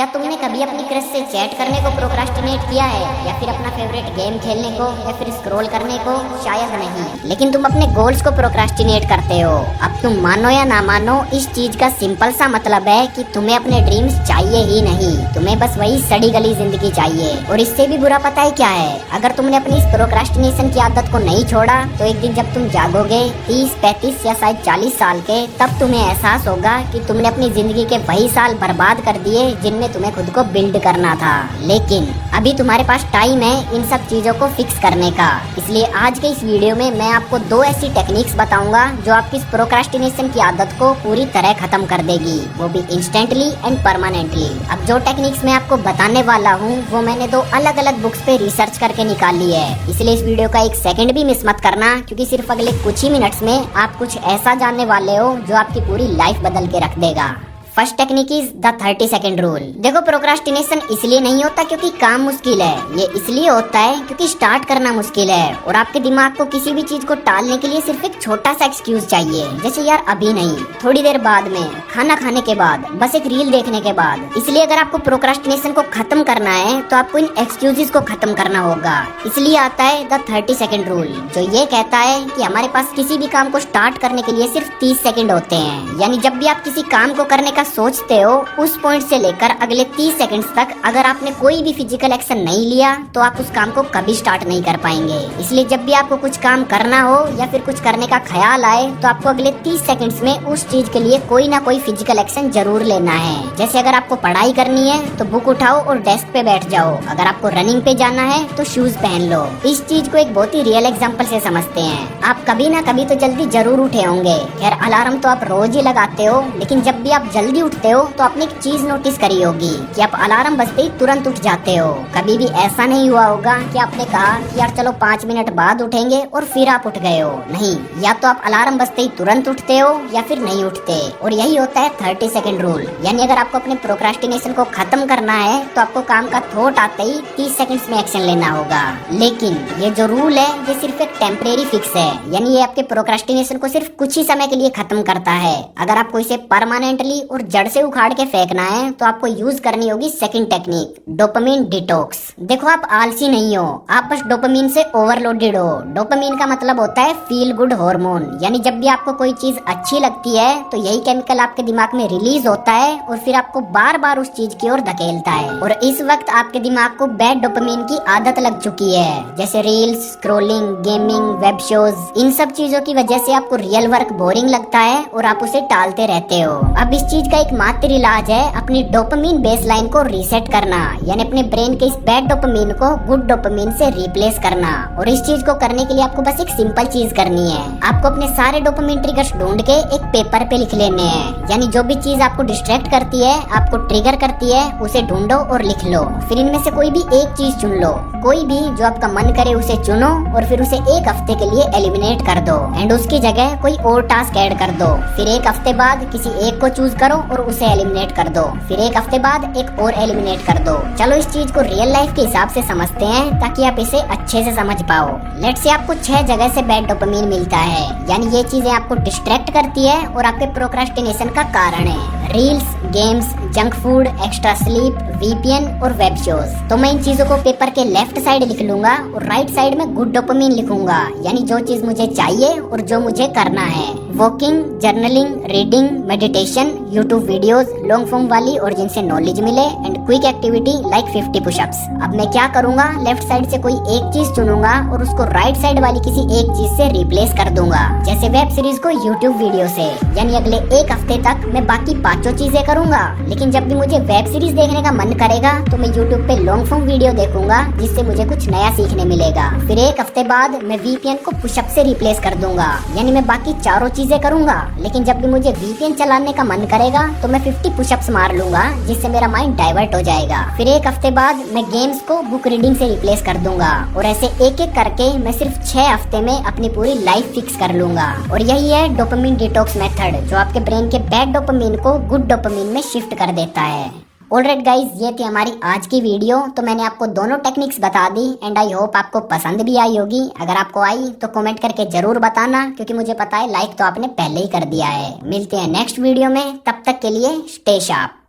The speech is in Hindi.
क्या तुमने कभी अपनी क्रश से चैट करने को प्रोक्रास्टिनेट किया है, या फिर अपना फेवरेट गेम खेलने को, या फिर स्क्रॉल करने को? शायद नहीं, लेकिन तुम अपने गोल्स को प्रोक्रास्टिनेट करते हो। अब तुम मानो या ना मानो, इस चीज का सिंपल सा मतलब है कि तुम्हें अपने ड्रीम्स चाहिए ही नहीं, तुम्हें बस वही सड़ी गली जिंदगी चाहिए। और इससे भी बुरा पता है क्या है? अगर तुमने अपनी इस प्रोक्रास्टिनेशन की आदत को नहीं छोड़ा तो एक दिन जब तुम जागोगे 30, 35 या शायद 40 साल के, तब तुम्हें एहसास होगा कि तुमने अपनी जिंदगी के वही साल बर्बाद कर दिए जिनमें तुम्हें खुद को बिल्ड करना था। लेकिन अभी तुम्हारे पास टाइम है इन सब चीजों को फिक्स करने का। इसलिए आज के इस वीडियो में मैं आपको 2 ऐसी टेक्निक्स बताऊंगा जो आपकी इस प्रोक्रास्टिनेशन की आदत को पूरी तरह खत्म कर देगी, वो भी इंस्टेंटली एंड परमानेंटली। अब जो टेक्निक्स मैं आपको बताने वाला हूँ वो मैंने 2 अलग अलग बुक्स पे रिसर्च करके निकाली है, इसलिए इस वीडियो का 1 सेकंड भी मिस मत करना, क्योंकि सिर्फ अगले कुछ ही मिनट्स में आप कुछ ऐसा जानने वाले हो जो आपकी पूरी लाइफ बदल के रख देगा। First technique is the 30 second rule. देखो, प्रोक्रास्टिनेशन इसलिए नहीं होता क्योंकि काम मुश्किल है, ये इसलिए होता है क्योंकि स्टार्ट करना मुश्किल है। और आपके दिमाग को किसी भी चीज को टालने के लिए सिर्फ एक छोटा सा एक्सक्यूज चाहिए, जैसे यार अभी नहीं, थोड़ी देर बाद में, खाना खाने के बाद, बस एक रील देखने के बाद। इसलिए अगर आपको प्रोक्रास्टिनेशन को खत्म करना है तो आपको इन एक्सक्यूजेस को खत्म करना होगा। इसलिए आता है द 30 सेकंड रूल, जो ये कहता है कि हमारे पास किसी भी काम को स्टार्ट करने के लिए सिर्फ 30 सेकंड होते हैं। यानी जब भी आप किसी काम को करने का सोचते हो, उस पॉइंट से लेकर अगले 30 सेकंड्स तक अगर आपने कोई भी फिजिकल एक्शन नहीं लिया तो आप उस काम को कभी स्टार्ट नहीं कर पाएंगे। इसलिए जब भी आपको कुछ काम करना हो या फिर कुछ करने का ख्याल आए तो आपको अगले 30 सेकंड्स में उस चीज के लिए कोई ना कोई फिजिकल एक्शन जरूर लेना है। जैसे अगर आपको पढ़ाई करनी है तो बुक उठाओ और डेस्क पे बैठ जाओ, अगर आपको रनिंग पे जाना है तो शूज पहन लो। इस चीज को एक बहुत ही रियल एग्जाम्पल से समझते हैं। आप कभी ना कभी तो जल्दी जरूर उठे होंगे। खैर, अलार्म तो आप रोज ही लगाते हो, लेकिन जब भी आप जल्दी उठते हो तो आपने एक चीज नोटिस करी होगी कि आप अलार्म बजते ही तुरंत उठ जाते हो। कभी भी ऐसा नहीं हुआ होगा कि आपने कहा कि यार चलो 5 मिनट बाद उठेंगे और फिर आप उठ गए हो। नहीं, या तो आप अलार्म बजते ही तुरंत उठते हो या फिर नहीं उठते। और यही होता है 30 सेकंड रूल। यानी अगर आपको अपने प्रोक्रास्टिनेशन को खत्म करना है तो आपको काम का थॉट आते ही 30 सेकंड्स में एक्शन लेना होगा। लेकिन ये जो रूल है ये सिर्फ एक टेम्परेरी फिक्स है, यानी ये आपके प्रोक्रास्टिनेशन को सिर्फ कुछ ही समय के लिए खत्म करता है। अगर आपको इसे परमानेंटली और जड़ से उखाड़ के फेंकना है तो आपको यूज करनी होगी सेकंड टेक्निक, डोपामिन डिटॉक्स। देखो, आप आलसी नहीं हो, आप बस डोपामिन से ओवरलोडेड हो। डोपामिन का मतलब होता है फील गुड हार्मोन। यानी जब भी आपको कोई चीज अच्छी लगती है तो यही केमिकल आपके दिमाग में रिलीज होता है और फिर आपको बार बार उस चीज की ओर धकेलता है। और इस वक्त आपके दिमाग को बैड डोपामिन की आदत लग चुकी है, जैसे reels, scrolling, gaming, web shows. इन सब चीजों की वजह से आपको रियल वर्क बोरिंग लगता है और आप उसे टालते रहते हो। अब इस चीज का एक मात्र इलाज है अपनी डोपामिन बेसलाइन को रीसेट करना, यानी अपने ब्रेन के इस बैड डोपामिन को गुड डोपामिन से रिप्लेस करना। और इस चीज को करने के लिए आपको बस एक सिंपल चीज करनी है, आपको अपने सारे डोपामिन ट्रिगर्स ढूंढ के एक पेपर पे लिख लेने हैं। यानी जो भी चीज आपको डिस्ट्रैक्ट करती है, आपको ट्रिगर करती है, उसे ढूंढो और लिख लो। फिर इनमें से कोई भी एक चीज चुन लो, कोई भी जो आपका मन करे उसे चुनो और फिर उसे एक हफ्ते के लिए एलिमिनेट कर दो एंड उसकी जगह कोई और टास्क ऐड कर दो। फिर एक हफ्ते बाद किसी एक को चूज करो और उसे एलिमिनेट कर दो। फिर एक हफ्ते बाद एक और एलिमिनेट कर दो। चलो इस चीज को रियल लाइफ के हिसाब से समझते हैं ताकि आप इसे अच्छे से समझ पाओ। लेट से आपको 6 जगह से बैड डोपामिन मिलता है, यानी ये चीजें आपको डिस्ट्रैक्ट करती है और आपके प्रोक्रास्टिनेशन का कारण है। Reels, games, junk food, extra sleep, VPN और वेब शोज। तो मैं इन चीजों को पेपर के लेफ्ट साइड लिख लूंगा और राइट साइड में गुड डोपामिन लिखूंगा, यानी जो चीज मुझे चाहिए और जो मुझे करना है। Walking, journaling, reading, meditation, YouTube videos, long form वाली और जिनसे नॉलेज मिले, and quick activity like 50 pushups. अब मैं क्या करूंगा, लेफ्ट साइड से कोई एक चीज चुनूंगा और उसको राइट साइड वाली किसी एक चीज से रिप्लेस कर दूंगा, जैसे वेब सीरीज को यूट्यूब वीडियो से। यानी अगले एक हफ्ते तक मैं बाकी 5 चीजें करूंगा, लेकिन जब भी मुझे वेब सीरीज देखने का मन करेगा तो मैं यूट्यूब पे लॉन्ग फॉर्म वीडियो देखूंगा, जिससे मुझे कुछ नया सीखने मिलेगा। फिर एक हफ्ते बाद मैं वीपीएन को पुशअप से रिप्लेस कर दूंगा, यानी मैं बाकी 4 चीजें करूंगा, लेकिन जब भी मुझे वीपीएन चलाने का मन करेगा तो मैं 50 पुशअप्स मार लूंगा, जिससे मेरा माइंड डाइवर्ट हो जाएगा। फिर एक हफ्ते बाद मैं गेम्स को बुक रीडिंग से रिप्लेस कर दूंगा और ऐसे एक एक करके मैं सिर्फ 6 हफ्ते में अपनी पूरी लाइफ फिक्स कर लूंगा। और यही है डोपामिन डिटॉक्स मेथड, जो आपके ब्रेन के बैड डोपामिन को गुड डोपामिन में शिफ्ट कर देता है। ऑलराइट गाइज, ये थी हमारी आज की वीडियो। तो मैंने आपको दोनों टेक्निक्स बता दी एंड आई होप आपको पसंद भी आई होगी। अगर आपको आई तो कमेंट करके जरूर बताना, क्योंकि मुझे पता है लाइक तो आपने पहले ही कर दिया है। मिलते हैं नेक्स्ट वीडियो में, तब तक के लिए स्टे शार्प।